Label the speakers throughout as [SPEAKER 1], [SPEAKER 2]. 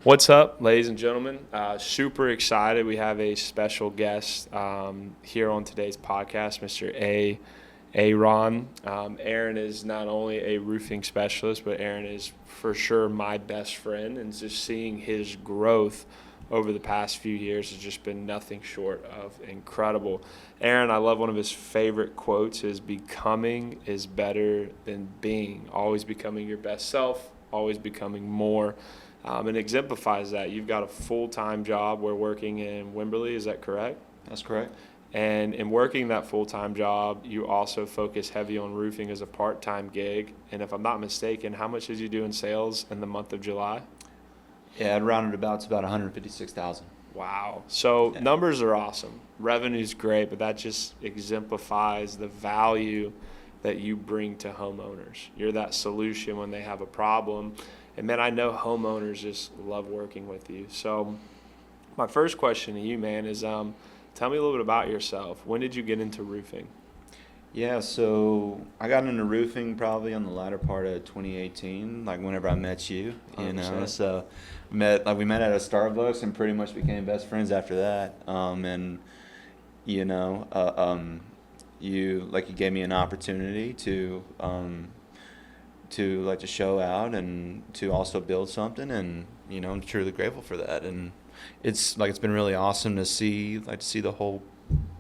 [SPEAKER 1] What's up, ladies and gentlemen? Super excited. We have a special guest here on today's podcast, Mr. Aaron. Aaron is not only a roofing specialist, but Aaron is for sure my best friend, and just seeing his growth over the past few years has just been nothing short of incredible. Aaron, I love one of his favorite quotes is becoming is better than being. Always becoming your best self, always becoming more. And exemplifies that. You've got a full-time job. We're working in Wimberley. Is that correct?
[SPEAKER 2] That's correct.
[SPEAKER 1] And in working that full-time job, you also focus heavy on roofing as a part-time gig. And if I'm not mistaken, how much did you do in sales in the month of July?
[SPEAKER 2] Yeah, I'd rounded about, it's about 156,000.
[SPEAKER 1] Wow. So
[SPEAKER 2] Yeah.
[SPEAKER 1] numbers are awesome. Revenue's great, but that just exemplifies the value that you bring to homeowners. You're that solution when they have a problem. And man, I know homeowners just love working with you. So my first question to you, man, is tell me a little bit about yourself. When did you get into roofing?
[SPEAKER 2] Yeah, so I got into roofing probably on the latter part of 2018, like whenever I met you,
[SPEAKER 1] 100%.
[SPEAKER 2] So we met at a Starbucks and pretty much became best friends after that. You know, you gave me an opportunity to show out and to also build something, and I'm truly grateful for that. And it's been really awesome to see the whole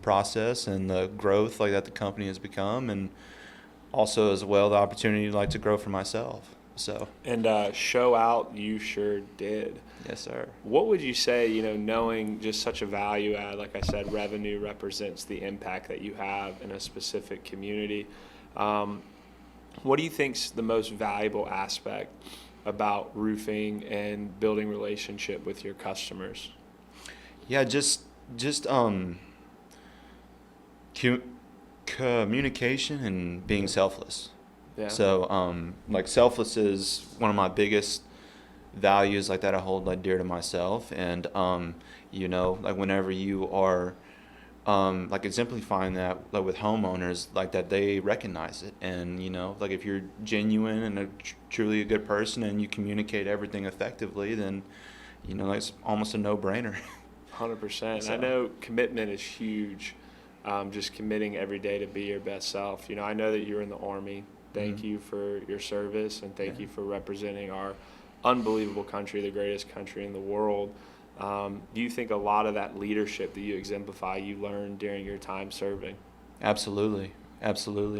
[SPEAKER 2] process and the growth that the company has become, and also as well the opportunity to grow for myself. So
[SPEAKER 1] And show out, you sure did.
[SPEAKER 2] yes, sir.
[SPEAKER 1] What would you say, knowing just such a value add, like I said, revenue represents the impact that you have in a specific community. What do you think's the most valuable aspect about roofing and building relationship with your customers?
[SPEAKER 2] Yeah, just communication and being selfless.
[SPEAKER 1] Yeah.
[SPEAKER 2] So selfless is one of my biggest values that I hold dear to myself. And whenever you are exemplifying that with homeowners that they recognize it. And if you're genuine and truly a good person and you communicate everything effectively, then it's almost a no-brainer.
[SPEAKER 1] 100%.
[SPEAKER 2] So.
[SPEAKER 1] I know commitment is huge. Just committing every day to be your best self. I know that you're in the Army. Thank you for your service, and thank you for representing our unbelievable country, the greatest country in the world. Do you think a lot of that leadership that you exemplify, you learned during your time serving?
[SPEAKER 2] Absolutely.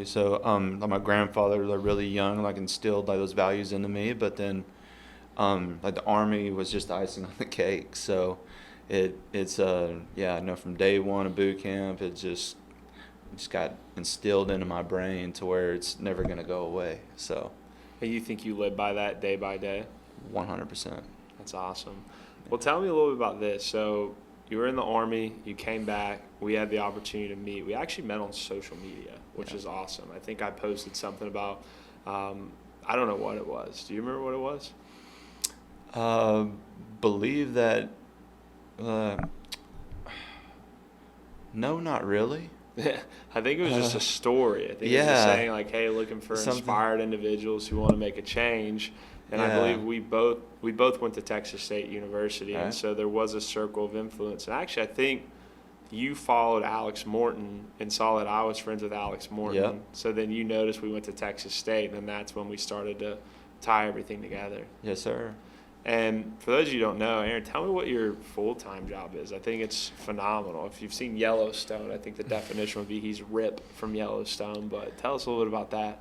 [SPEAKER 2] So my grandfather really young instilled those values into me, but then the Army was just icing on the cake. So it's from day one of boot camp, it just got instilled into my brain to where it's never going to go away. So
[SPEAKER 1] And you think you live by that day by day?
[SPEAKER 2] 100%.
[SPEAKER 1] That's awesome. Well, tell me a little bit about this. So you were in the Army, you came back, we had the opportunity to meet. We actually met on social media, which is awesome. I think I posted something about, I don't know what it was. Do you remember what it was?
[SPEAKER 2] Believe that, no, not really.
[SPEAKER 1] I think it was just a story. I think it was just saying hey, looking for
[SPEAKER 2] Something.
[SPEAKER 1] inspired individuals who want to make a change. And I believe we both went to Texas State University, and so there was a circle of influence. And actually, I think you followed Alex Morton and saw that I was friends with Alex Morton.
[SPEAKER 2] Yep.
[SPEAKER 1] So then you noticed we went to Texas State, and then that's when we started to tie everything together.
[SPEAKER 2] Yes, sir.
[SPEAKER 1] And for those of you who don't know, Aaron, tell me what your full-time job is. I think it's phenomenal. If you've seen Yellowstone, I think the definition would be he's Rip from Yellowstone. But tell us a little bit about that.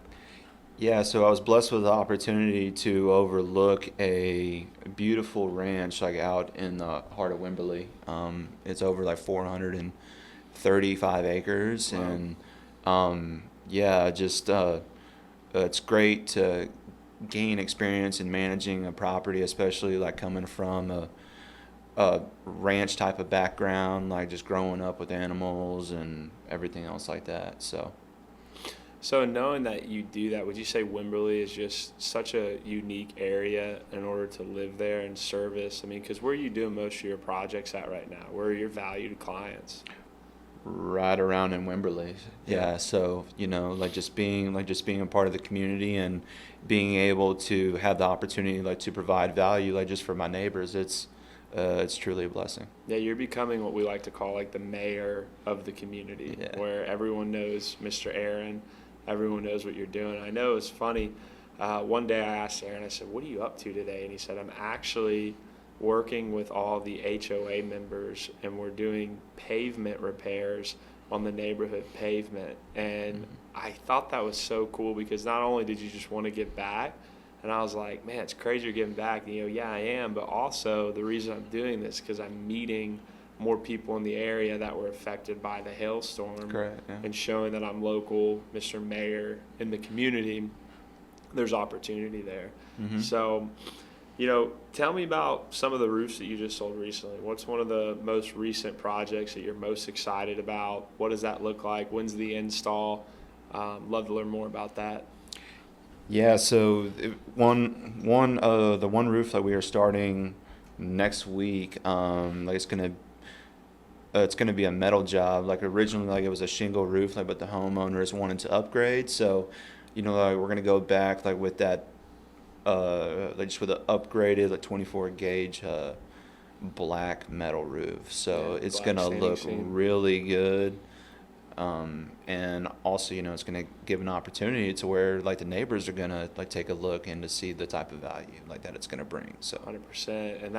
[SPEAKER 2] Yeah, so I was blessed with the opportunity to overlook a beautiful ranch out in the heart of Wimberley. It's over 435 acres.
[SPEAKER 1] Wow.
[SPEAKER 2] And it's great to gain experience in managing a property, especially coming from a ranch type of background, just growing up with animals and everything else like that.
[SPEAKER 1] So knowing that you do that, would you say Wimberley is just such a unique area in order to live there and service? I mean, because where are you doing most of your projects at right now? Where are your valued clients?
[SPEAKER 2] right around in Wimberley. Yeah. So, just being a part of the community and being able to have the opportunity to provide value just for my neighbors, it's truly a blessing.
[SPEAKER 1] Yeah, you're becoming what we like to call the mayor of the community,
[SPEAKER 2] Yeah.
[SPEAKER 1] where everyone knows Mr. Aaron, everyone knows what you're doing. I know it's funny. One day I asked Aaron, I said, "What are you up to today?" And he said, "I'm actually working with all the HOA members, and we're doing pavement repairs on the neighborhood pavement." And I thought that was so cool, because not only did you just want to give back, and I was like, man, it's crazy you're giving back. Yeah, I am, but also the reason I'm doing this because I'm meeting more people in the area that were affected by the hailstorm.
[SPEAKER 2] Correct, yeah.
[SPEAKER 1] And showing that I'm local, Mr. Mayor, in the community. There's opportunity there.
[SPEAKER 2] Mm-hmm.
[SPEAKER 1] So, tell me about some of the roofs that you just sold recently. What's one of the most recent projects that you're most excited about? What does that look like? When's the install? Love to learn more about that.
[SPEAKER 2] Yeah, so the one roof that we are starting next week, it's gonna be a metal job. Originally, it was a shingle roof, but the homeowners wanted to upgrade. So, we're gonna go back with that, just with an upgraded 24 gauge black metal roof. So
[SPEAKER 1] Yeah,
[SPEAKER 2] it's
[SPEAKER 1] black
[SPEAKER 2] gonna
[SPEAKER 1] standing
[SPEAKER 2] look
[SPEAKER 1] seam.
[SPEAKER 2] really good. And also, it's going to give an opportunity to where the neighbors are going to take a look and to see the type of value that it's going to bring. So
[SPEAKER 1] 100%. And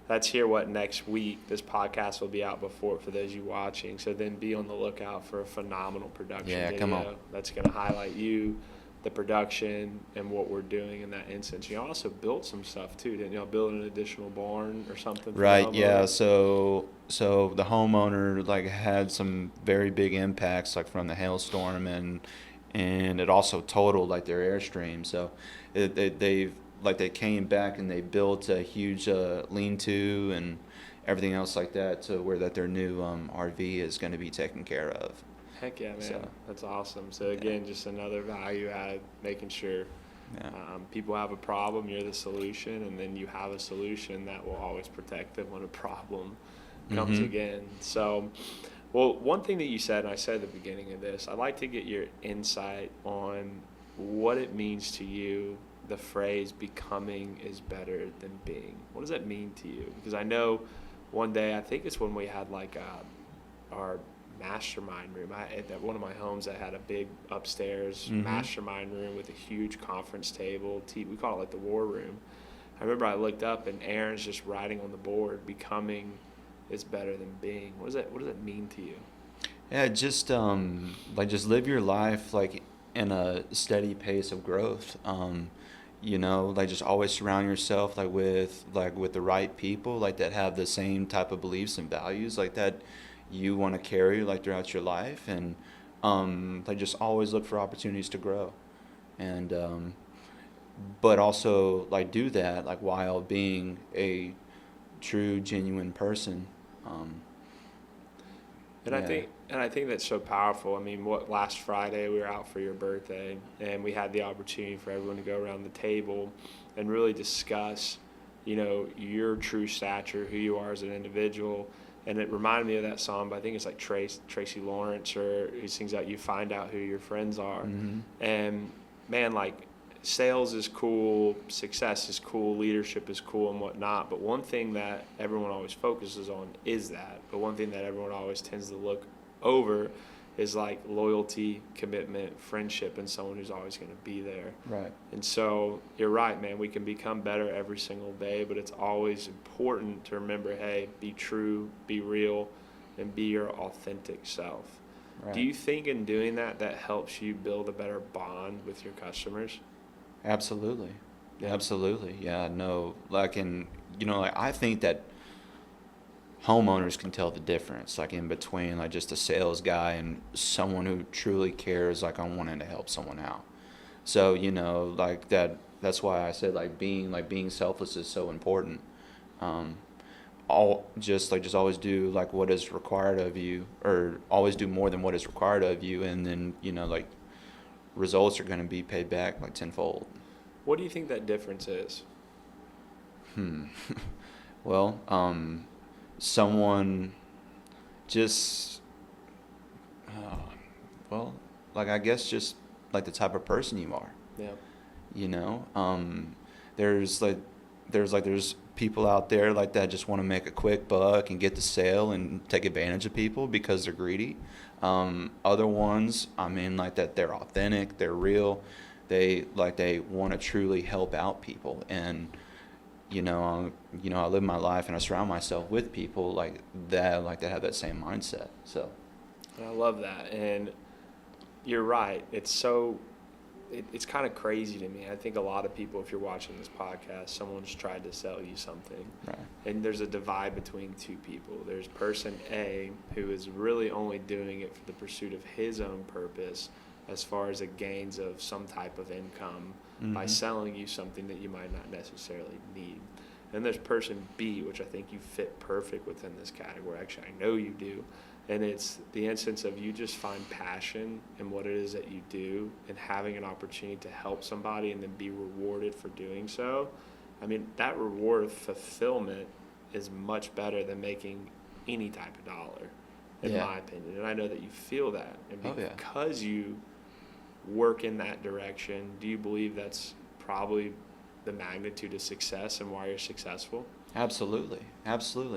[SPEAKER 1] that's here next week. This podcast will be out before for those of you watching. So then be on the lookout for a phenomenal production video.
[SPEAKER 2] Come on.
[SPEAKER 1] That's going to highlight you, the production, and what we're doing in that instance. You also built some stuff too, didn't you? Build an additional barn or something?
[SPEAKER 2] Right. Yeah. So the homeowner had some very big impacts from the hailstorm, and it also totaled their Airstream. So they came back and they built a huge lean-to and everything else that to where their new RV is going to be taken care of.
[SPEAKER 1] Heck yeah, man.
[SPEAKER 2] So,
[SPEAKER 1] that's awesome. So again, just another value add, making sure people have a problem, you're the solution, and then you have a solution that will always protect them when a problem comes again. So, well, one thing that you said, and I said at the beginning of this, I'd like to get your insight on what it means to you, the phrase "becoming is better than being." What does that mean to you? Because I know one day, I think it's when we had our mastermind room. At one of my homes, I had a big upstairs mastermind room with a huge conference table. We call it the war room. I remember I looked up and Aaron's just writing on the board, "Becoming is better than being." What does that mean to you?
[SPEAKER 2] Yeah, just just live your life in a steady pace of growth. Just always surround yourself with the right people that have the same type of beliefs and values that you want to carry throughout your life, and just always look for opportunities to grow, and but also do that while being a true, genuine person.
[SPEAKER 1] And I think that's so powerful. I mean, last Friday we were out for your birthday, and we had the opportunity for everyone to go around the table and really discuss, your true stature, who you are as an individual. And it reminded me of that song, but I think it's Tracy Lawrence, or who sings out, "You find out who your friends are."
[SPEAKER 2] Mm-hmm.
[SPEAKER 1] And man, sales is cool, success is cool, leadership is cool and whatnot. But one thing that everyone always focuses on is that. But one thing that everyone always tends to look over is loyalty, commitment, friendship, and someone who's always going to be there.
[SPEAKER 2] Right.
[SPEAKER 1] And so you're right, man. We can become better every single day, but it's always important to remember, hey, be true, be real, and be your authentic self.
[SPEAKER 2] Right.
[SPEAKER 1] Do you think in doing that helps you build a better bond with your customers?
[SPEAKER 2] Absolutely.
[SPEAKER 1] Yeah.
[SPEAKER 2] Absolutely. Yeah. No. I think that homeowners can tell the difference, in between, just a sales guy and someone who truly cares, on wanting to help someone out. So, that's why I said, being selfless is so important. Just always do, what is required of you, or always do more than what is required of you. And then, results are going to be paid back tenfold.
[SPEAKER 1] What do you think that difference is?
[SPEAKER 2] Well, someone just Uh, well, like I guess just like the type of person you are.
[SPEAKER 1] Yeah.
[SPEAKER 2] You know, there's like there's people out there like that just want to make a quick buck and get the sale and take advantage of people because they're greedy. Other ones, I mean, like that they're authentic, they're real, they want to truly help out people. And I live my life and I surround myself with people like that have that same mindset. So
[SPEAKER 1] And I love that. And you're right. It's kind of crazy to me. I think a lot of people, if you're watching this podcast, someone's tried to sell you something.
[SPEAKER 2] right,
[SPEAKER 1] And there's a divide between two people. There's person A, who is really only doing it for the pursuit of his own purpose as far as it gains of some type of income by selling you something that you might not necessarily need. And there's person B, which I think you fit perfect within this category. Actually, I know you do. And it's the instance of you just find passion in what it is that you do and having an opportunity to help somebody and then be rewarded for doing so. I mean, that reward of fulfillment is much better than making any type of dollar, in my opinion. And I know that you feel that. And because you work in that direction, do you believe that's probably the magnitude of success and why you're successful?
[SPEAKER 2] Absolutely,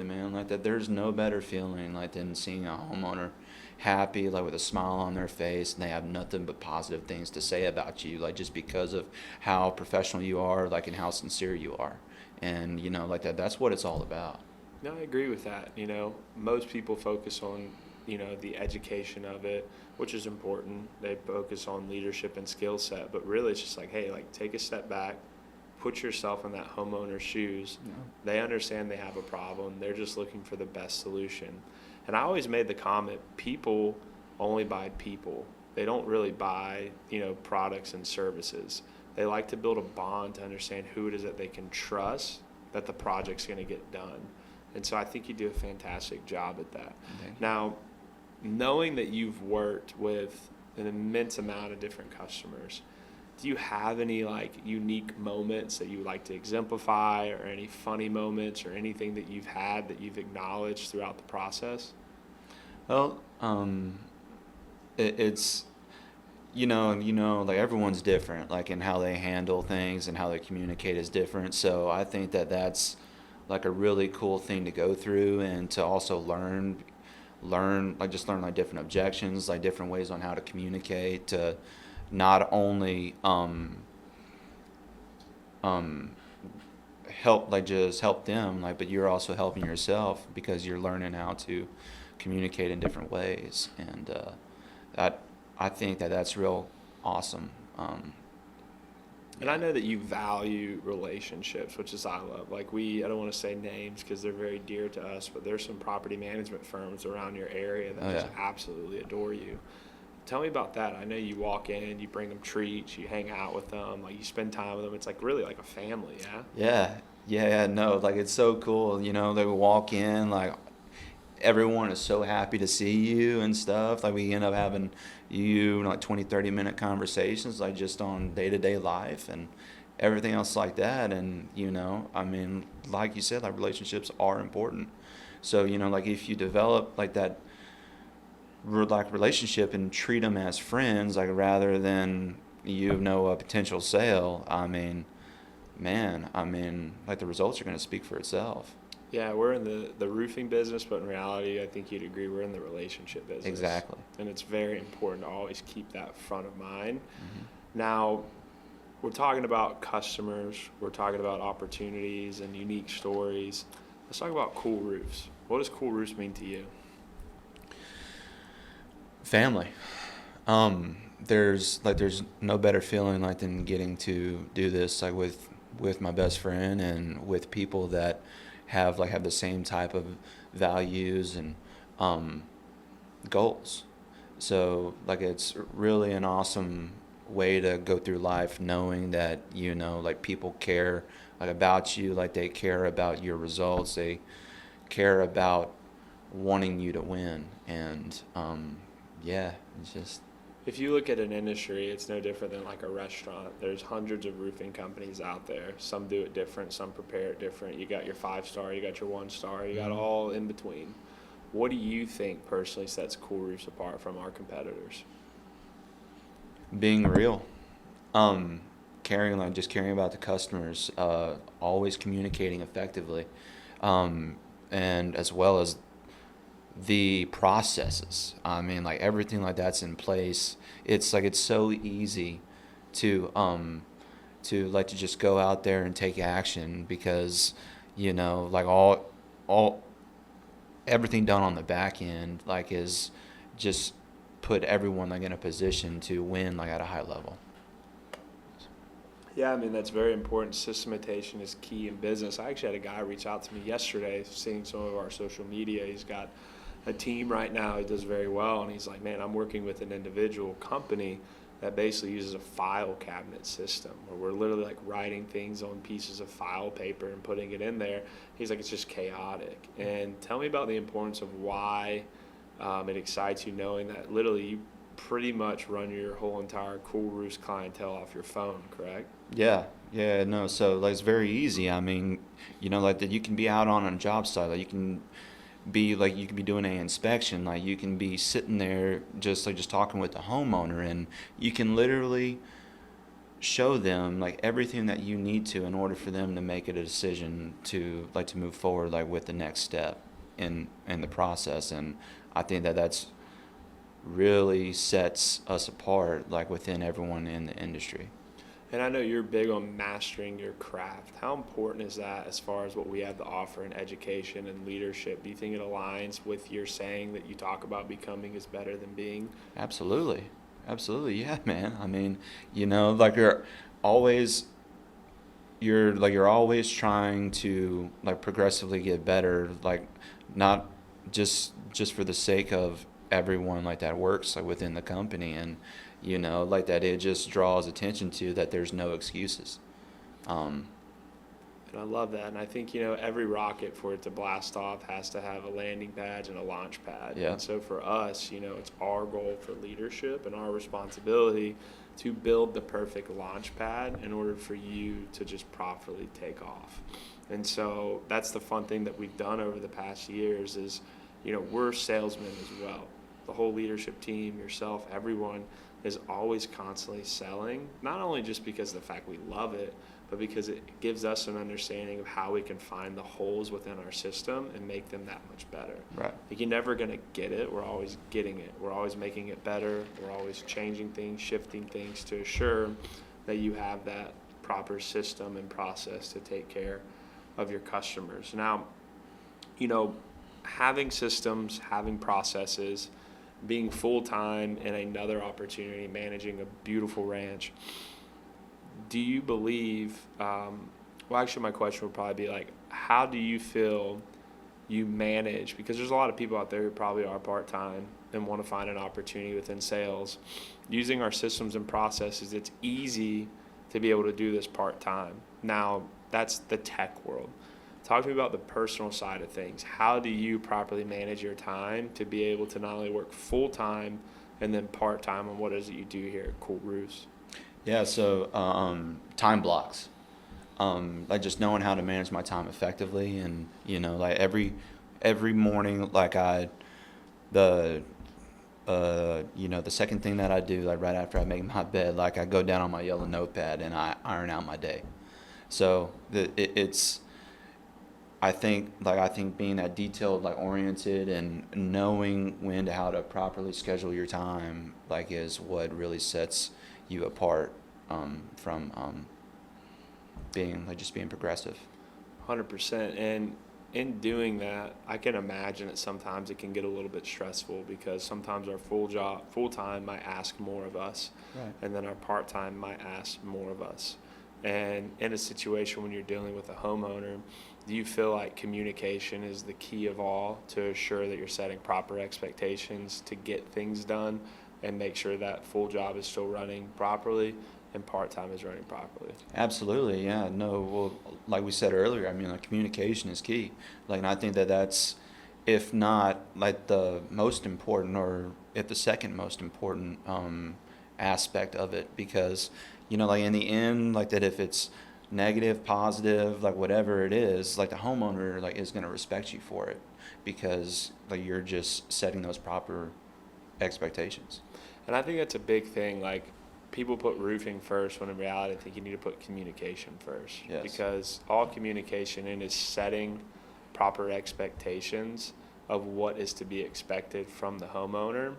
[SPEAKER 2] man. Like that, there's no better feeling like than seeing a homeowner happy, like with a smile on their face, and they have nothing but positive things to say about you, like just because of how professional you are, like and how sincere you are, and like that. That's what it's all about.
[SPEAKER 1] No, I agree with that. Most people focus on, the education of it, which is important. They focus on leadership and skill set, but really it's just like, hey, like take a step back. Put yourself in that homeowner's shoes.
[SPEAKER 2] Yeah.
[SPEAKER 1] They understand they have a problem. They're just looking for the best solution. And I always made the comment, people only buy people. They don't really buy, products and services. They like to build a bond to understand who it is that they can trust that the project's going to get done. And so I think you do a fantastic job at that. Now, knowing that you've worked with an immense amount of different customers, do you have any unique moments that you would like to exemplify, or any funny moments, or anything that you've had that you've acknowledged throughout the process?
[SPEAKER 2] Well, it's like everyone's different, like in how they handle things and how they communicate is different. So I think that that's like a really cool thing to go through and to also learn like different objections, like different ways on how to communicate to not only help them, but you're also helping yourself because you're learning how to communicate in different ways, and that I think that's real awesome.
[SPEAKER 1] And I know that you value relationships, which is I love. I don't want to say names because they're very dear to us, but there's some property management firms around your area that just absolutely adore you. Tell me about that. I know you walk in, you bring them treats, you hang out with them, you spend time with them. It's really like a family, yeah?
[SPEAKER 2] Yeah, no, it's so cool. They walk in, everyone is so happy to see you and stuff. We end up having 20-30 minute conversations, just on day-to-day life and everything else like that. And, I mean, like you said, relationships are important. So, if you develop that relationship and treat them as friends, rather than a potential sale, I mean, man, the results are going to speak for itself.
[SPEAKER 1] Yeah, we're in the roofing business, but in reality, I think you'd agree we're in the relationship business.
[SPEAKER 2] Exactly.
[SPEAKER 1] And it's very important to always keep that front of mind. Now, we're talking about customers, we're talking about opportunities and unique stories. Let's talk about Cool Roofs. What does Cool Roofs mean to you?
[SPEAKER 2] Family. There's no better feeling than getting to do this with my best friend and with people that have the same type of values and goals. So it's really an awesome way to go through life, knowing that people care about you, they care about your results, they care about wanting you to win. And it's just,
[SPEAKER 1] if you look at an industry, it's no different than a restaurant. There's hundreds of roofing companies out there. Some do it different, some prepare it different. You got your 5-star, you got your 1-star, you got all in between. what do you think personally sets Cool Roofs apart from our competitors?
[SPEAKER 2] Being real. Caring about the customers, always communicating effectively, and as well as the processes. I mean, like everything like that's in place. It's like it's so easy to just go out there and take action because, like all everything done on the back end like is just put everyone like in a position to win like at a high level.
[SPEAKER 1] Yeah, I mean, that's very important. Systematization is key in business. I actually had a guy reach out to me yesterday, seeing some of our social media. He's got a team right now he does very well, and he's like, man, I'm working with an individual company that basically uses a file cabinet system where we're literally like writing things on pieces of file paper and putting it in there. He's like, it's just chaotic. And tell me about the importance of why it excites you knowing that literally you pretty much run your whole entire Cool Roofs clientele off your phone, correct?
[SPEAKER 2] Yeah, no. So like it's very easy. I mean, like that you can be out on a job site, like you can be doing an inspection, like you can be sitting there just talking with the homeowner, and you can literally show them like everything that you need to in order for them to make a decision to move forward like with the next step in the process. And I think that that's really sets us apart like within everyone in the industry.
[SPEAKER 1] And I know you're big on mastering your craft. How important is that as far as what we have to offer in education and leadership? Do you think it aligns with your saying that you talk about becoming is better than being?
[SPEAKER 2] Absolutely. Yeah, man. I mean, like you're always trying to like progressively get better, like not just for the sake of everyone like that works like within the company, and like that it just draws attention to that there's no excuses.
[SPEAKER 1] And I love that. And I think, every rocket for it to blast off has to have a landing pad and a launch pad.
[SPEAKER 2] Yeah.
[SPEAKER 1] And so for us, it's our goal for leadership and our responsibility to build the perfect launch pad in order for you to just properly take off. And so that's the fun thing that we've done over the past years is, we're salesmen as well. The whole leadership team, yourself, everyone is always constantly selling, not only just because of the fact we love it, but because it gives us an understanding of how we can find the holes within our system and make them that much better.
[SPEAKER 2] Right.
[SPEAKER 1] Like you're never going to get it. We're always getting it. We're always making it better. We're always changing things, shifting things to assure that you have that proper system and process to take care of your customers. Now, having systems, having processes, being full-time in another opportunity, managing a beautiful ranch, do you believe, actually my question would probably be like, how do you feel you manage, because there's a lot of people out there who probably are part-time and want to find an opportunity within sales. Using our systems and processes, it's easy to be able to do this part-time. Now, that's the tech world. Talk to me about the personal side of things. How do you properly manage your time to be able to not only work full-time and then part-time on what is it you do here at Cool Roofs?
[SPEAKER 2] Yeah, so time blocks. Like just knowing how to manage my time effectively, and like every morning, like the second thing that I do, like right after I make my bed, like I go down on my yellow notepad and I iron out my day. So I think being that detailed, like oriented, and knowing when to how to properly schedule your time, like is what really sets you apart from being progressive.
[SPEAKER 1] 100%. And in doing that, I can imagine that sometimes it can get a little bit stressful because sometimes our full-time might ask more of us,
[SPEAKER 2] Right.
[SPEAKER 1] and then our part-time might ask more of us. And in a situation when you're dealing with a homeowner, do you feel like communication is the key of all to assure that you're setting proper expectations to get things done and make sure that full job is still running properly and part-time is running properly?
[SPEAKER 2] Absolutely, yeah. No, well, like we said earlier, I mean, like communication is key. Like, and I think that that's, if not like the most important, or if the second most important aspect of it, because like in the end, like that if it's negative, positive, like whatever it is, like the homeowner like is going to respect you for it because like you're just setting those proper expectations.
[SPEAKER 1] And I think that's a big thing. Like, people put roofing first when in reality I think you need to put communication first.
[SPEAKER 2] Yes.
[SPEAKER 1] Because all communication in is setting proper expectations of what is to be expected from the homeowner,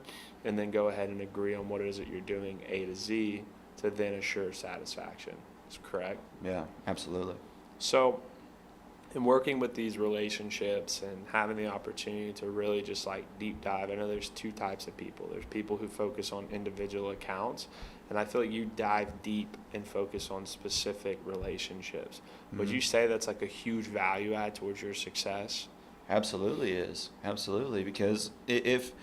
[SPEAKER 1] and then go ahead and agree on what it is that you're doing A to Z to then assure satisfaction. That's correct?
[SPEAKER 2] Yeah, absolutely.
[SPEAKER 1] So in working with these relationships and having the opportunity to really just like deep dive, I know there's two types of people. There's people who focus on individual accounts, and I feel like you dive deep and focus on specific relationships. Would you say that's like a huge value add towards your success?
[SPEAKER 2] Absolutely is. Absolutely. Because if,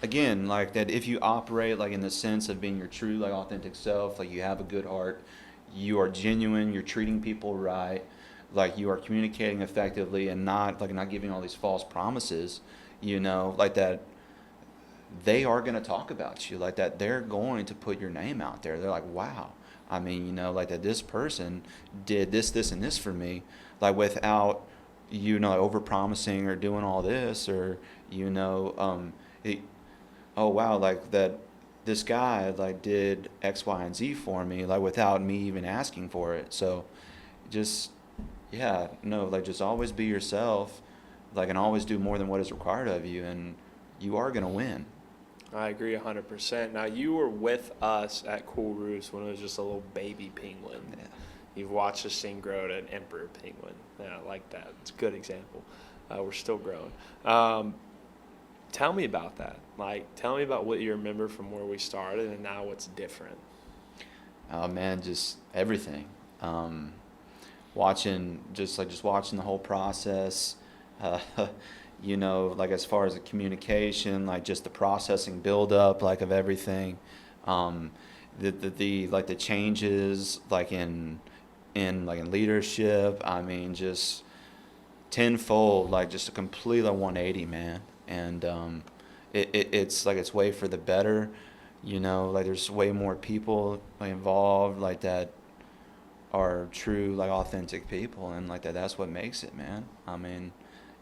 [SPEAKER 2] again, like that, if you operate like in the sense of being your true, like authentic self, like you have a good heart, you are genuine, you're treating people right, like you are communicating effectively and not giving all these false promises, like that, they are going to talk about you like that. They're going to put your name out there. They're like, wow, I mean, like that this person did this, and this for me, like without, over promising or doing all this or, it, oh, wow, like that this guy like did X, Y, and Z for me, like without me even asking for it. So just, yeah, no, like just always be yourself, like, and always do more than what is required of you, and you are going to win.
[SPEAKER 1] I agree 100%. Now, you were with us at Cool Roofs when it was just a little baby penguin.
[SPEAKER 2] Yeah.
[SPEAKER 1] You've watched this thing grow to an emperor penguin. Yeah, I like that. It's a good example. We're still growing. Tell me about that. Like, tell me about what you remember from where we started and now what's different.
[SPEAKER 2] Oh man, just everything. Watching the whole process. Like as far as the communication, like just the processing build up, like of everything. The changes like in leadership. I mean, just tenfold, like just a complete 180, man. And it's like it's way for the better. Like there's way more people like involved like that are true like authentic people, and like that's what makes it, man. I mean,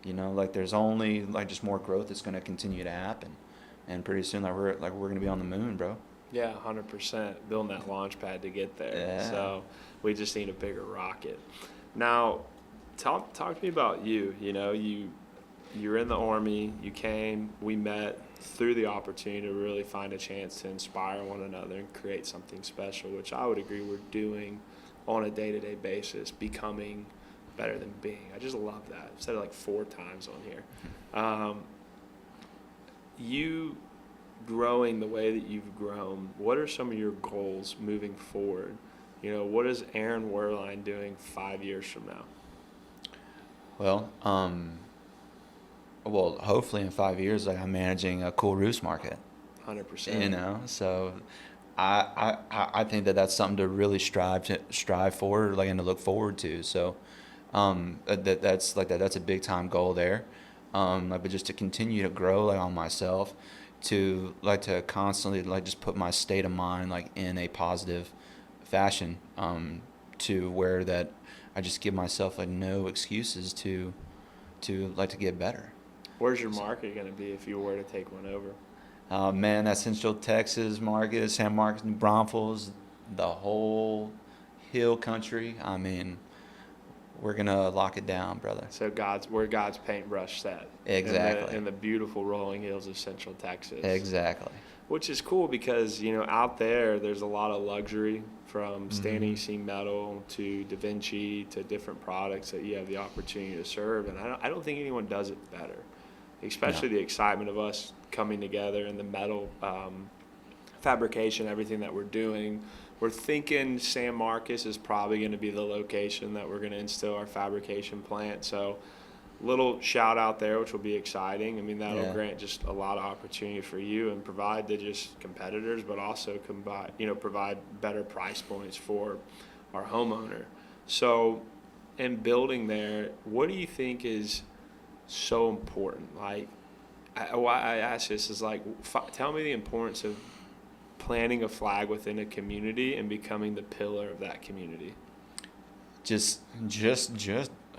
[SPEAKER 2] like there's only like just more growth that's going to continue to happen, and pretty soon we're going to be on the moon, bro.
[SPEAKER 1] Yeah, 100%. Building that launch pad to get there.
[SPEAKER 2] Yeah.
[SPEAKER 1] So we just need a bigger rocket. Now, talk to me about you. You're in the Army, you came, we met through the opportunity to really find a chance to inspire one another and create something special, which I would agree we're doing on a day-to-day basis, becoming better than being. I just love that. I've said it like 4 times on here. You growing the way that you've grown, what are some of your goals moving forward? What is Aaron Werlein doing 5 years from now?
[SPEAKER 2] Well, hopefully in 5 years, like I'm managing a Cool Roofs market.
[SPEAKER 1] 100%.
[SPEAKER 2] So I think that's something to really strive for, like, and to look forward to. So, that's a big time goal there. But just to continue to grow like on myself, to constantly just put my state of mind like in a positive fashion, to where that I just give myself like no excuses to get better.
[SPEAKER 1] Where's your market going to be if you were to take one over?
[SPEAKER 2] Man, that Central Texas market, San Marcos, New Braunfels, the whole hill country. I mean, we're going to lock it down, brother.
[SPEAKER 1] So where God's paintbrush set.
[SPEAKER 2] Exactly.
[SPEAKER 1] In the beautiful rolling hills of Central Texas.
[SPEAKER 2] Exactly.
[SPEAKER 1] Which is cool because, out there's a lot of luxury, from standing seam metal to Da Vinci to different products that you have the opportunity to serve. And I don't think anyone does it better, especially the excitement of us coming together and the metal fabrication, everything that we're doing. We're thinking San Marcos is probably going to be the location that we're going to instill our fabrication plant. So little shout out there, which will be exciting. I mean, that'll grant just a lot of opportunity for you and provide to just competitors, but also provide better price points for our homeowner. So in building there, what do you think is so important? Like, why I ask this is like, tell me the importance of planting a flag within a community and becoming the pillar of that community.
[SPEAKER 2] just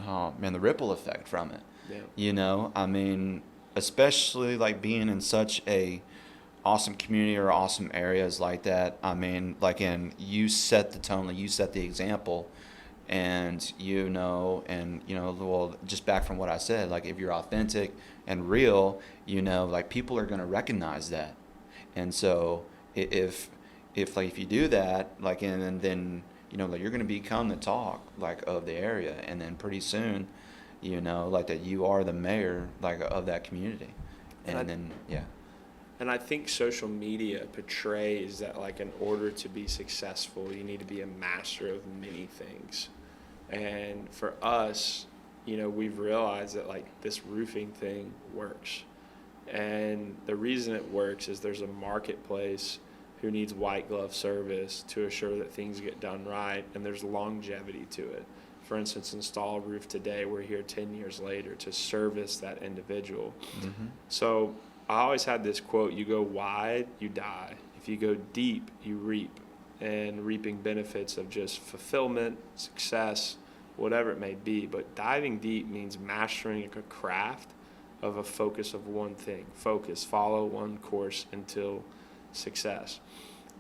[SPEAKER 2] oh man, the ripple effect from it.
[SPEAKER 1] Yeah.
[SPEAKER 2] You know, I mean, especially like being in such a awesome community or awesome areas like that. I mean, like you set the tone, like you set the example, and well, just back from what I said, like if you're authentic and real, like people are gonna recognize that, and so if you do that, like and then like you're gonna become the talk like of the area, and then pretty soon, like that you are the mayor like of that community, and then yeah.
[SPEAKER 1] And I think social media portrays that, like, in order to be successful, you need to be a master of many things. And for us, we've realized that, like, this roofing thing works. And the reason it works is there's a marketplace who needs white glove service to assure that things get done right, and there's longevity to it. For instance, install a roof today, we're here 10 years later to service that individual.
[SPEAKER 2] Mm-hmm.
[SPEAKER 1] So I always had this quote: you go wide, you die. If you go deep, you reap. And reaping benefits of just fulfillment, success, whatever it may be. But diving deep means mastering a craft of a focus of one thing. Focus, follow one course until success.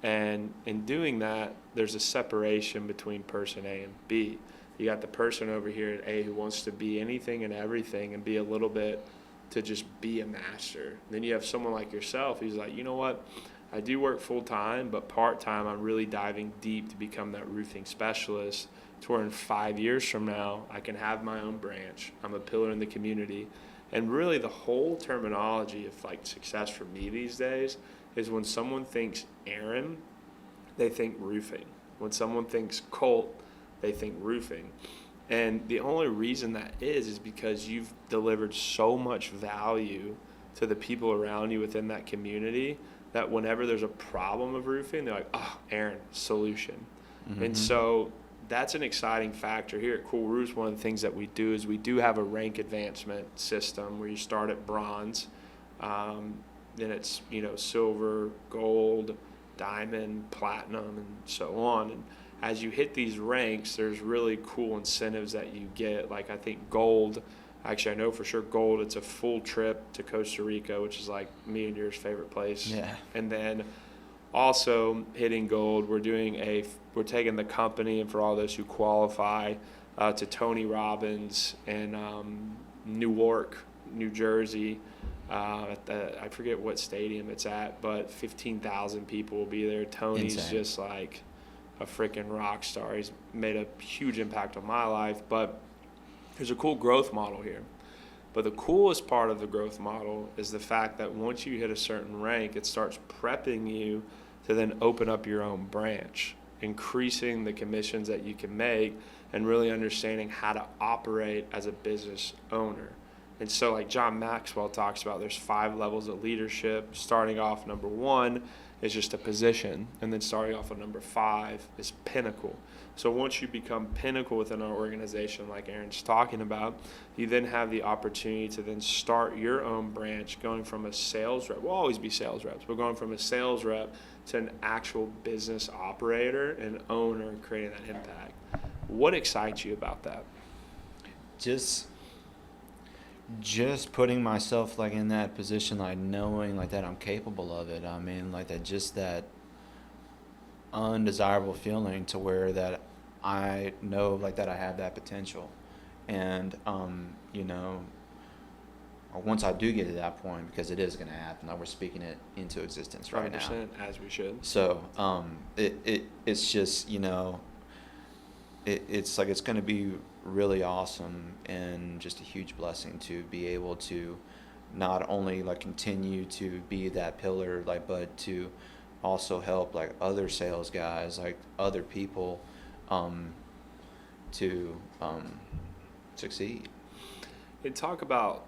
[SPEAKER 1] And in doing that, there's a separation between person A and B. You got the person over here at A who wants to be anything and everything and be a little bit to just be a master. Then you have someone like yourself who's like, you know what, I do work full time, but part time I'm really diving deep to become that roofing specialist to where in 5 years from now I can have my own branch. I'm a pillar in the community. And really the whole terminology of like success for me these days is when someone thinks Aaron, they think roofing. When someone thinks Colt, they think roofing. And the only reason that is because you've delivered so much value to the people around you within that community that whenever there's a problem of roofing, they're like, oh, Aaron, solution. Mm-hmm. And so that's an exciting factor. Here at Cool Roofs, one of the things that we do is we do have a rank advancement system where you start at bronze, then it's, silver, gold, diamond, platinum, and so on. And as you hit these ranks, there's really cool incentives that you get. Like I think gold, actually I know for sure gold, it's a full trip to Costa Rica, which is like me and yours favorite place.
[SPEAKER 2] Yeah.
[SPEAKER 1] And then also hitting gold, we're taking the company, and for all those who qualify, to Tony Robbins in Newark, New Jersey. I forget what stadium it's at, but 15,000 people will be there. Tony's
[SPEAKER 2] Insane.
[SPEAKER 1] Just like a freaking rock star. He's made a huge impact on my life, but there's a cool growth model here. But the coolest part of the growth model is the fact that once you hit a certain rank, it starts prepping you to then open up your own branch, increasing the commissions that you can make and really understanding how to operate as a business owner. And so like John Maxwell talks about, there's 5 levels of leadership. Starting off, number 1 is just a position, and then starting off at number 5 is pinnacle. So once you become pinnacle within our organization, like Aaron's talking about, you then have the opportunity to then start your own branch, going from a sales rep. We'll always be sales reps, but going from a sales rep to an actual business operator and owner, creating that impact. What excites you about that?
[SPEAKER 2] Just putting myself like in that position, like knowing like that I'm capable of it. I mean, like that undesirable feeling to where that I know like that I have that potential, and once I do get to that point, because it is going to happen, like we're speaking it into existence right
[SPEAKER 1] 100%,
[SPEAKER 2] now,
[SPEAKER 1] as we should.
[SPEAKER 2] So it's just it's like it's going to be really awesome and just a huge blessing to be able to not only like continue to be that pillar, like, but to also help like other sales guys, like other people to succeed.
[SPEAKER 1] And talk about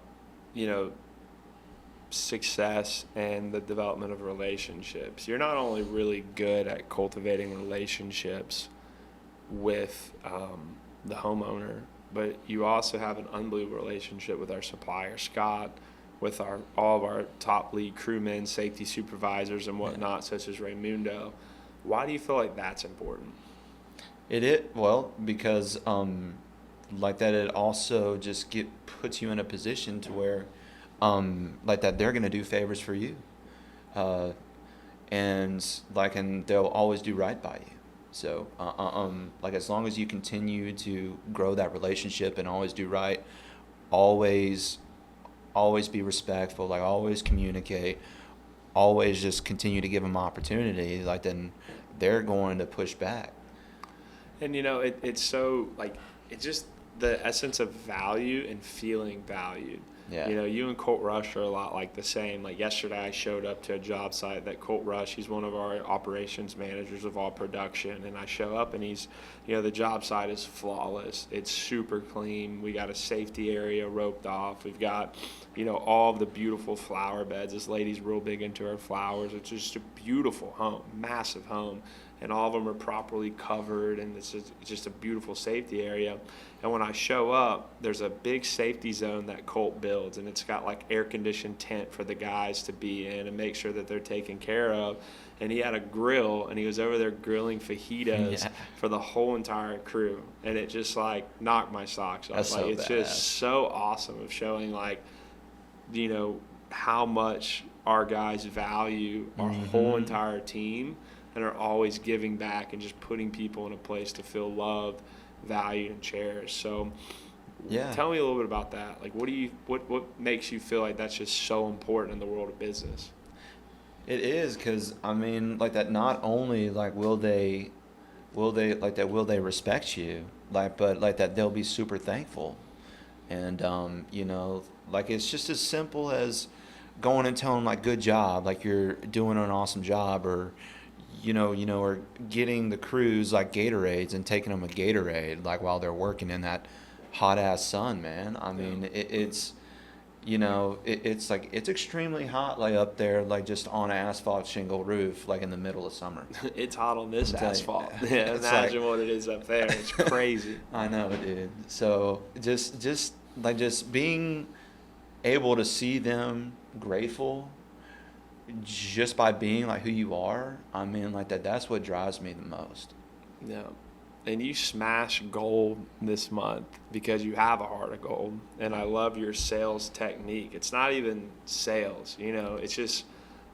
[SPEAKER 1] success and the development of relationships. You're not only really good at cultivating relationships with the homeowner, but you also have an unbelievable relationship with our supplier, Scott, with all of our top lead crewmen, safety supervisors, and whatnot, such as Raymundo. Why do you feel like that's important?
[SPEAKER 2] Well, because like that, it also just puts you in a position to where like that they're gonna do favors for you, uh, and they'll always do right by you. So like as long as you continue to grow that relationship and always do right, always always be respectful, like always communicate, always just continue to give them opportunity, like then they're going to push back.
[SPEAKER 1] And it's so like it's just the essence of value and feeling valued.
[SPEAKER 2] Yeah.
[SPEAKER 1] You and Colt Rush are a lot like the same. Like yesterday, I showed up to a job site that Colt Rush, he's one of our operations managers of all production, and I show up and he's, the job site is flawless. It's super clean. We got a safety area roped off. We've got, all of the beautiful flower beds. This lady's real big into her flowers. It's just a beautiful home, massive home. And all of them are properly covered, and it's just a beautiful safety area. And when I show up, there's a big safety zone that Colt builds, and it's got like air-conditioned tent for the guys to be in and make sure that they're taken care of. And he had a grill, and he was over there grilling fajitas for the whole entire crew, and it just like knocked my socks off.
[SPEAKER 2] That's
[SPEAKER 1] like
[SPEAKER 2] so
[SPEAKER 1] it's
[SPEAKER 2] badass.
[SPEAKER 1] just so awesome of showing like, how much our guys value our whole entire team, and are always giving back and just putting people in a place to feel loved, valued, and cherished. So tell me a little bit about that. Like what makes you feel like that's just so important in the world of business?
[SPEAKER 2] It is, because I mean, like that, not only like will they respect you, like, but like that they'll be super thankful. And like it's just as simple as going and telling like good job, like you're doing an awesome job, or or getting the crews like Gatorades and taking them a Gatorade like while they're working in that hot ass sun, man. I mean, it's like it's extremely hot like up there, like just on an asphalt shingle roof, like in the middle of summer.
[SPEAKER 1] It's hot on this asphalt. Yeah,
[SPEAKER 2] It's
[SPEAKER 1] imagine
[SPEAKER 2] like,
[SPEAKER 1] what it is up there. It's crazy.
[SPEAKER 2] I know, dude. So just being able to see them grateful just by being like who you are, I mean, like that's what drives me the most.
[SPEAKER 1] Yeah. And you smash gold this month because you have a heart of gold. And I love your sales technique. It's not even sales, it's just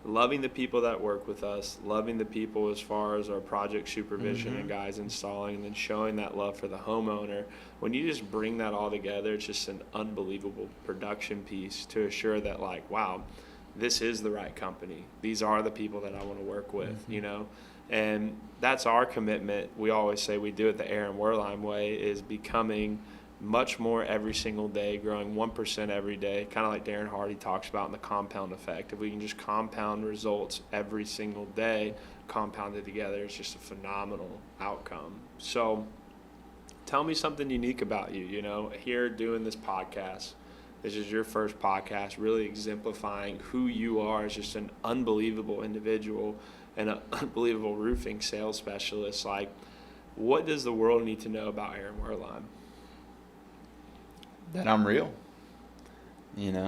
[SPEAKER 1] loving the people that work with us, loving the people as far as our project supervision and guys installing, and then showing that love for the homeowner. When you just bring that all together, it's just an unbelievable production piece to assure that, like, wow, this is the right company. These are the people that I want to work with, And that's our commitment. We always say we do it the Aaron Werlein way, is becoming much more every single day, growing 1% every day, kind of like Darren Hardy talks about in the compound effect. If we can just compound results every single day, compounded together, it's just a phenomenal outcome. So tell me something unique about you, here doing this podcast. This is your first podcast, really exemplifying who you are as just an unbelievable individual and an unbelievable roofing sales specialist. Like, what does the world need to know about Aaron Werlein?
[SPEAKER 2] That I'm real. I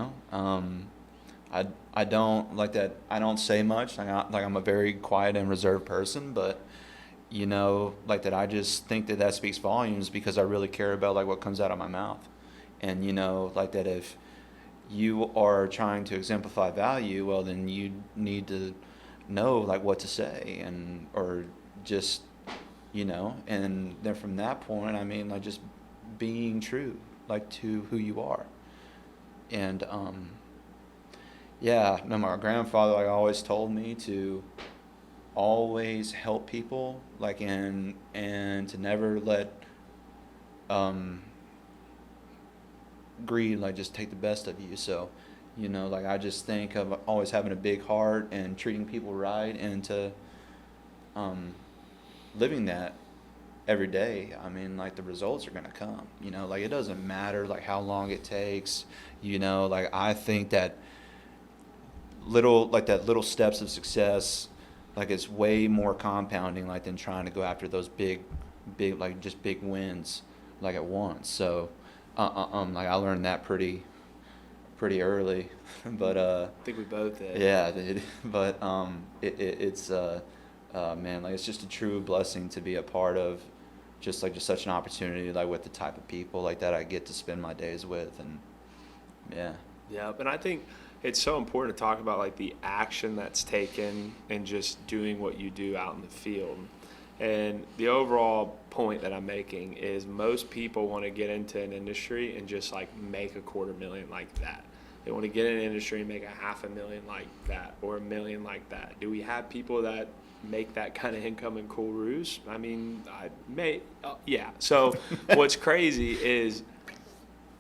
[SPEAKER 2] don't like that. I don't say much. I'm a very quiet and reserved person, but like that. I just think that speaks volumes, because I really care about like what comes out of my mouth. And like that, if you are trying to exemplify value, well, then you need to know like what to say, and or just and then from that point, I mean, like just being true like to who you are. And my grandfather like always told me to always help people, like, and to never let greed like just take the best of you. So like I just think of always having a big heart and treating people right, and to living that every day. I mean, like the results are gonna come. Like it doesn't matter like how long it takes. Like I think that little steps of success, like it's way more compounding like than trying to go after those big like just big wins like at once. So like I learned that pretty early. But
[SPEAKER 1] I think we both did.
[SPEAKER 2] Yeah, dude. But it's man, like it's just a true blessing to be a part of just such an opportunity, like with the type of people like that I get to spend my days with. And yeah.
[SPEAKER 1] Yeah, and I think it's so important to talk about like the action that's taken and just doing what you do out in the field. And the overall point that I'm making is most people want to get into an industry and just like make $250,000 like that. They want to get in an industry and make $500,000 like that, or $1 million like that. Do we have people that make that kind of income in Cool Ruse? I mean, yeah. So what's crazy is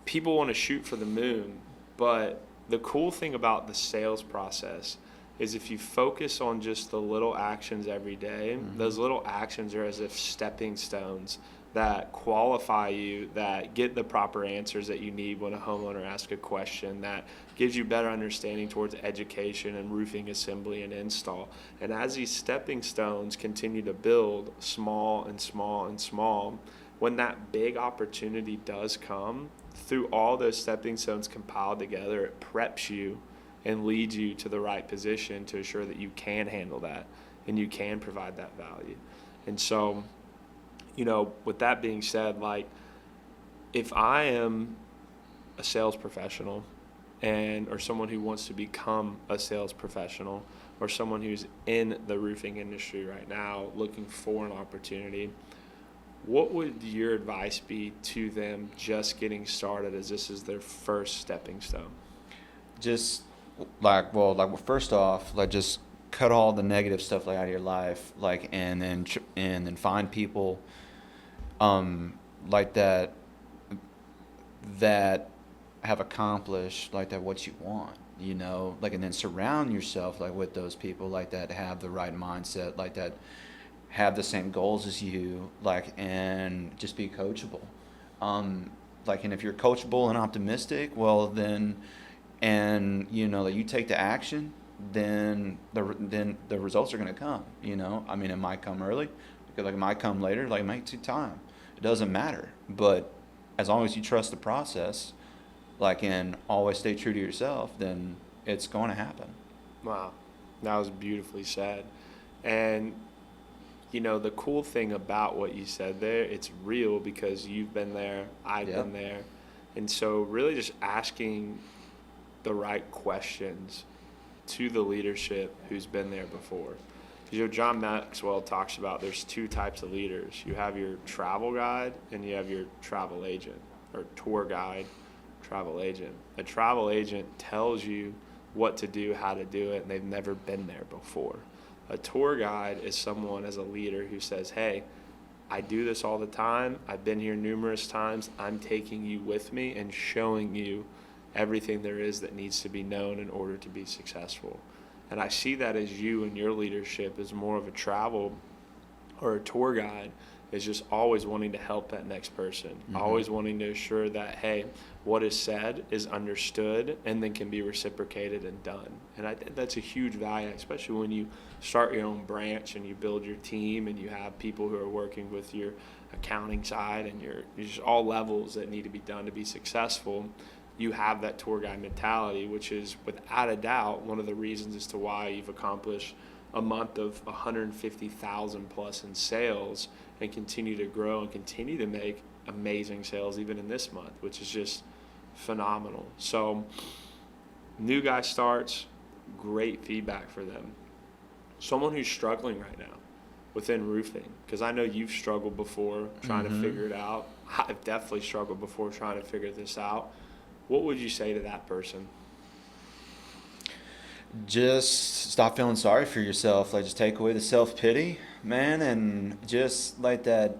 [SPEAKER 1] people want to shoot for the moon, but the cool thing about the sales process is if you focus on just the little actions every day, those little actions are as if stepping stones that qualify you, that get the proper answers that you need when a homeowner asks a question, that gives you better understanding towards education and roofing assembly and install. And as these stepping stones continue to build small and small and small, when that big opportunity does come, through all those stepping stones compiled together, it preps you and leads you to the right position to assure that you can handle that and you can provide that value. And so, with that being said, like, if I am a sales professional or someone who wants to become a sales professional, or someone who's in the roofing industry right now looking for an opportunity, what would your advice be to them just getting started, as this is their first stepping stone?
[SPEAKER 2] Just first off, like, just cut all the negative stuff like out of your life, like, and then find people like that have accomplished like that what you want, like, and then surround yourself like with those people like that have the right mindset, like that have the same goals as you, like, and just be coachable. Like, and if you're coachable and optimistic, well then, and that you take the action, then the results are going to come. I mean, it might come early, because like it might come later, like it might take time. It doesn't matter. But as long as you trust the process, like, and always stay true to yourself, then it's going to happen.
[SPEAKER 1] Wow, that was beautifully said. And the cool thing about what you said there, it's real because you've been there, I've been there. And so really just asking the right questions to the leadership who's been there before. John Maxwell talks about there's two types of leaders. You have your travel guide and you have your travel agent, or tour guide, travel agent. A travel agent tells you what to do, how to do it, and they've never been there before. A tour guide is someone as a leader who says, hey, I do this all the time. I've been here numerous times. I'm taking you with me and showing you everything there is that needs to be known in order to be successful. And I see that as you and your leadership as more of a travel or a tour guide, is just always wanting to help that next person, always wanting to assure that, hey, what is said is understood and then can be reciprocated and done. And I think that's a huge value, especially when you start your own branch and you build your team and you have people who are working with your accounting side and your just all levels that need to be done to be successful. You have that tour guide mentality, which is without a doubt one of the reasons as to why you've accomplished a month of 150,000 plus in sales and continue to grow and continue to make amazing sales even in this month, which is just phenomenal. So new guy starts, great feedback for them. Someone who's struggling right now within roofing, because I know you've struggled before trying to figure it out. I've definitely struggled before trying to figure this out. What would you say to that person?
[SPEAKER 2] Just stop feeling sorry for yourself. Like, just take away the self-pity, man, and just like that,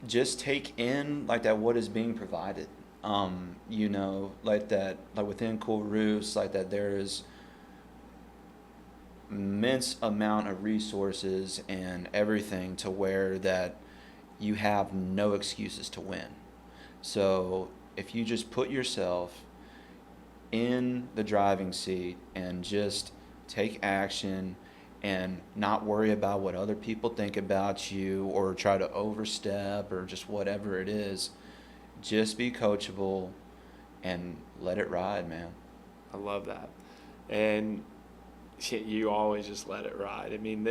[SPEAKER 2] just take in like that what is being provided. Like that, like within Cool Roofs, like that there is immense amount of resources and everything to where that you have no excuses to win. So if you just put yourself in the driving seat and just take action and not worry about what other people think about you or try to overstep or just whatever it is, just be coachable and let it ride, man.
[SPEAKER 1] I love that. And you always just let it ride. I mean,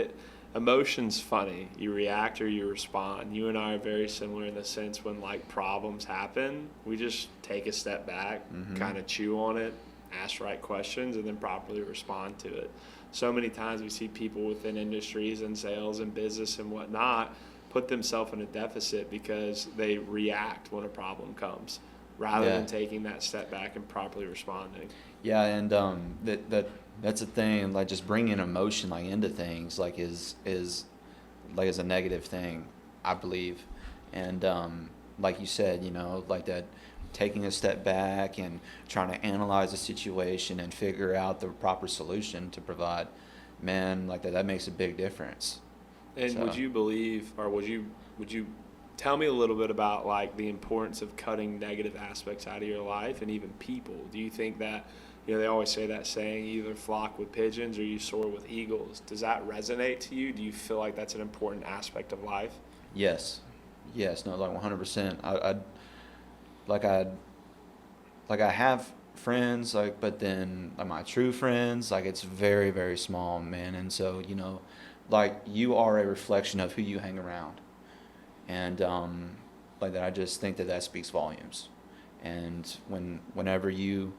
[SPEAKER 1] emotion's funny. You react or you respond. You and I are very similar in the sense when like problems happen, we just take a step back, kind of chew on it, ask right questions, and then properly respond to it. So many times we see people within industries and sales and business and whatnot put themselves in a deficit because they react when a problem comes rather than taking that step back and properly responding.
[SPEAKER 2] Yeah, and that's the thing. Like just bringing emotion like into things like is a negative thing, I believe. And like you said, like that, taking a step back and trying to analyze the situation and figure out the proper solution to provide, man, like that makes a big difference.
[SPEAKER 1] And
[SPEAKER 2] So,
[SPEAKER 1] would you believe, or would you tell me a little bit about like the importance of cutting negative aspects out of your life and even people? Do you think that, they always say that saying, you either flock with pigeons or you soar with eagles. Does that resonate to you? Do you feel like that's an important aspect of life?
[SPEAKER 2] yes, no, like 100%. I have friends, like, but then like my true friends, like it's very, very small, man. And so, like you are a reflection of who you hang around. And like that, I just think that speaks volumes. And whenever you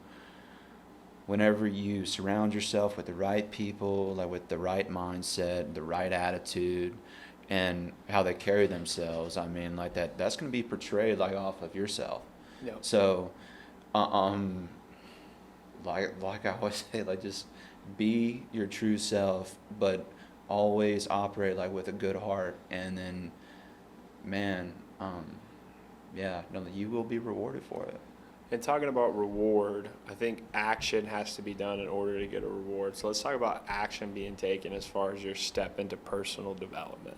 [SPEAKER 2] surround yourself with the right people, like with the right mindset, the right attitude, and how they carry themselves, I mean, like that's going to be portrayed like off of yourself.
[SPEAKER 1] Yeah.
[SPEAKER 2] So, like I always say, like just be your true self, but always operate like with a good heart, and then, man, you will be rewarded for it.
[SPEAKER 1] And talking about reward, I think action has to be done in order to get a reward. So let's talk about action being taken as far as your step into personal development.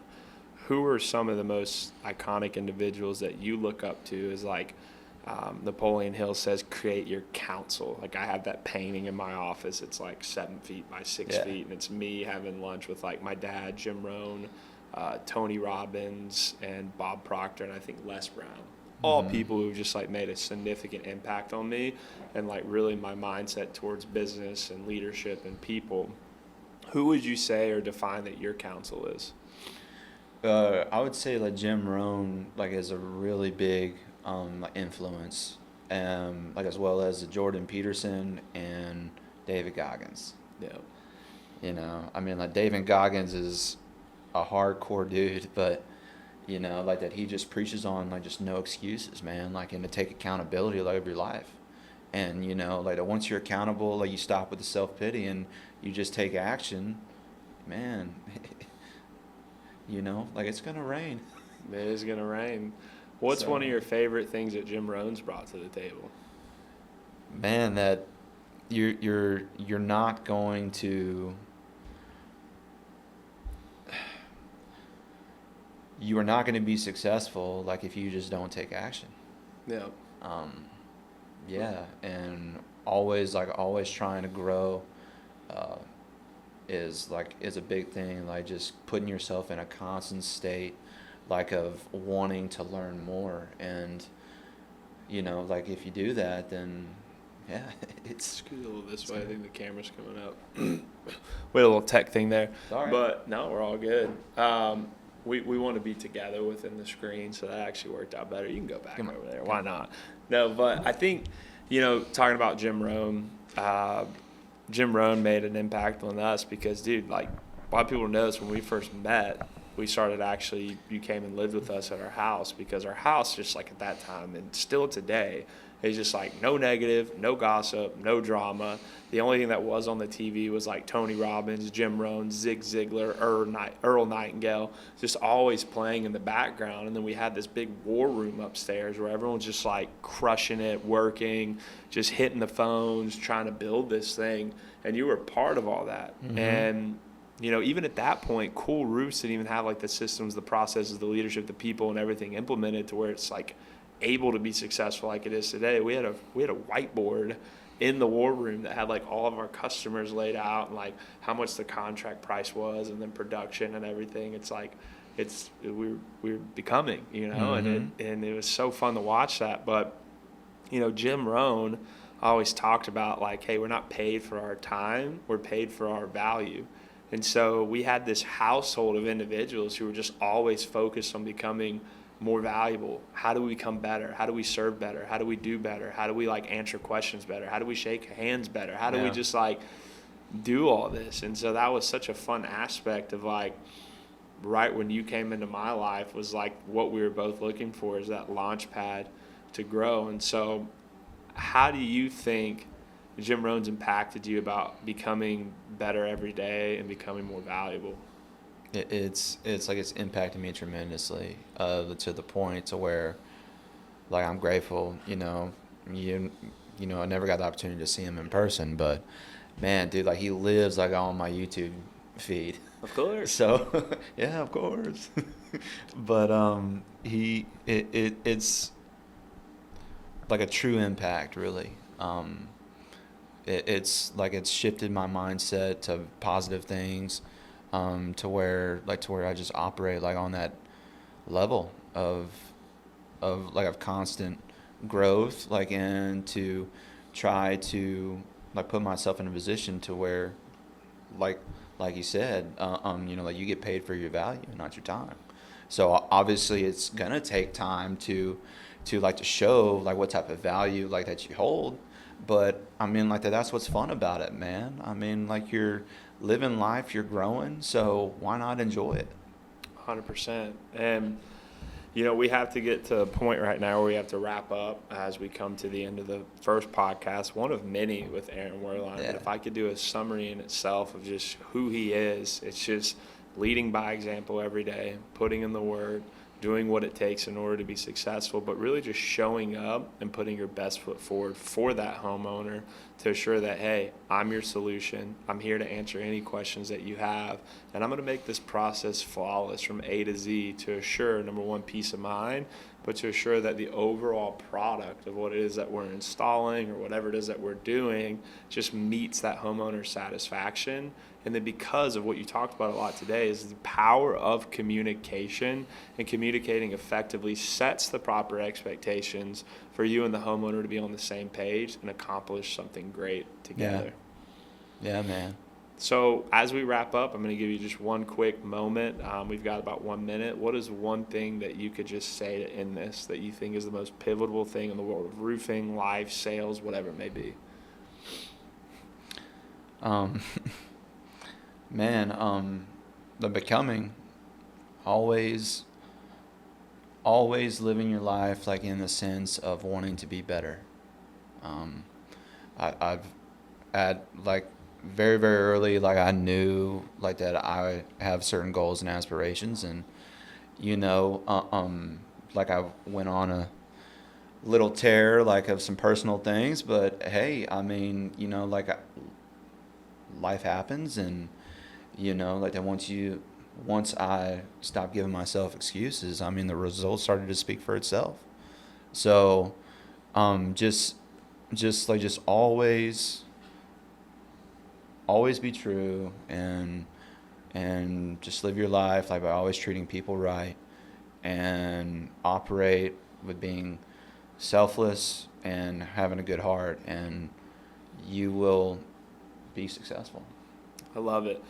[SPEAKER 1] Who are some of the most iconic individuals that you look up to as like Napoleon Hill says, create your council. Like I have that painting in my office. It's like 7 feet by 6 feet. And it's me having lunch with like my dad, Jim Rohn, Tony Robbins, and Bob Proctor, and I think Les Brown. All people who've just like made a significant impact on me and like really my mindset towards business and leadership and people. Who would you say or define that your council is?
[SPEAKER 2] I would say like Jim Rohn like is a really big influence, like as well as Jordan Peterson and David Goggins.
[SPEAKER 1] Yeah.
[SPEAKER 2] I mean like David Goggins is a hardcore dude, but like that he just preaches on like just no excuses, man, like, and to take accountability like of your life. And like that once you're accountable, like you stop with the self-pity and you just take action, man. Like it's gonna rain.
[SPEAKER 1] It is gonna rain. What's one of your favorite things that Jim Rohn's brought to the table?
[SPEAKER 2] Man, that you're not going to you are not going to be successful like if you just don't take action.
[SPEAKER 1] Yeah.
[SPEAKER 2] And always trying to grow is a big thing. Like just putting yourself in a constant state like of wanting to learn more, and like if you do that, then it's
[SPEAKER 1] scoot a little this way. I think the camera's coming up. We had a little tech thing there.
[SPEAKER 2] Sorry.
[SPEAKER 1] But no, we're all good. We want to be together within the screen, so that actually worked out better. You can go back over there. Why not? No, but I think, talking about Jim Rohn, Jim Rohn made an impact on us because, dude, like, a lot of people know this when we first met, we started actually, you came and lived with us at our house because our house, just like at that time and still today, is just like no negative, no gossip, no drama. The only thing that was on the TV was like Tony Robbins, Jim Rohn, Zig Ziglar, Earl Nightingale, just always playing in the background. And then we had this big war room upstairs where everyone's just like crushing it, working, just hitting the phones, trying to build this thing. And you were part of all that. And even at that point, Cool Roofs didn't even have like the systems, the processes, the leadership, the people, and everything implemented to where it's like able to be successful like it is today. We had a whiteboard in the war room that had like all of our customers laid out and like how much the contract price was and then production and everything. It's like we're becoming, and it was so fun to watch that. But Jim Rohn always talked about like, hey, we're not paid for our time, we're paid for our value. And so we had this household of individuals who were just always focused on becoming more valuable. How do we become better? How do we serve better? How do we do better? How do we like answer questions better? How do we shake hands better? How do we just like do all this? And so that was such a fun aspect of like right when you came into my life was like what we were both looking for is that launch pad to grow. And so how do you think Jim Rohn's impacted you about becoming better every day and becoming more valuable?
[SPEAKER 2] It's like it's impacted me tremendously to the point to where like I'm grateful, you know, I never got the opportunity to see him in person, but man, dude, like he lives like on my YouTube feed.
[SPEAKER 1] Of course.
[SPEAKER 2] So yeah, of course. But it's like a true impact, really. It's like it's shifted my mindset to positive things, to where I just operate like on that level of constant growth, like, and to try to like put myself in a position to where like you said, like you get paid for your value, not your time. So obviously it's gonna take time to show like what type of value like that you hold. But I mean, like that's what's fun about it, man. I mean, like you're living life, you're growing, so why not enjoy it?
[SPEAKER 1] 100%. And we have to get to a point right now where we have to wrap up as we come to the end of the first podcast, one of many with Aaron Werlein.
[SPEAKER 2] Yeah.
[SPEAKER 1] But if I could do a summary in itself of just who he is, it's just leading by example every day, putting in the work, doing what it takes in order to be successful, but really just showing up and putting your best foot forward for that homeowner to assure that, hey, I'm your solution. I'm here to answer any questions that you have, and I'm going to make this process flawless from A to Z to assure, number one, peace of mind, but to assure that the overall product of what it is that we're installing or whatever it is that we're doing just meets that homeowner satisfaction. And then because of what you talked about a lot today is the power of communication, and communicating effectively sets the proper expectations for you and the homeowner to be on the same page and accomplish something great together.
[SPEAKER 2] Yeah, man.
[SPEAKER 1] So as we wrap up, I'm going to give you just one quick moment. We've got about 1 minute. What is one thing that you could just say to end this that you think is the most pivotal thing in the world of roofing, life, sales, whatever it may be?
[SPEAKER 2] Man, the becoming, always living your life like in the sense of wanting to be better. I've at like very, very early, like I knew like that I have certain goals and aspirations, and like I went on a little tear like of some personal things, but hey, I mean, like life happens, and like that once I stopped giving myself excuses, I mean the results started to speak for itself. So just always be true, and just live your life like by always treating people right, and operate with being selfless and having a good heart, and you will be successful.
[SPEAKER 1] I love it.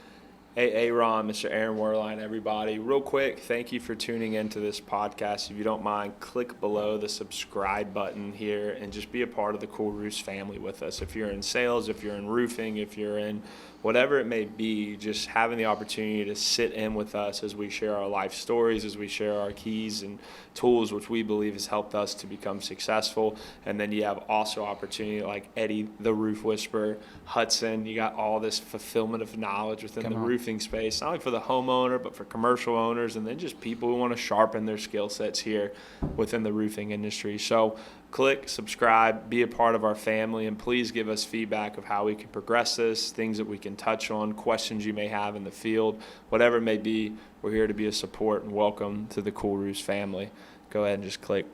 [SPEAKER 1] Hey, Aaron, Mr. Aaron Werlein, everybody. Real quick, thank you for tuning into this podcast. If you don't mind, click below the subscribe button here and just be a part of the Cool Roofs family with us. If you're in sales, if you're in roofing, if you're in whatever it may be, just having the opportunity to sit in with us as we share our life stories, as we share our keys and tools, which we believe has helped us to become successful. And then you have also opportunity like Eddie, the Roof Whisperer, Hudson. You got all this fulfillment of knowledge within the roofing space, not only for the homeowner, but for commercial owners, and then just people who want to sharpen their skill sets here within the roofing industry. So click, subscribe, be a part of our family, and please give us feedback of how we can progress this, things that we can touch on, questions you may have in the field, whatever it may be. We're here to be a support, and welcome to the Cool Roofs family. Go ahead and just click.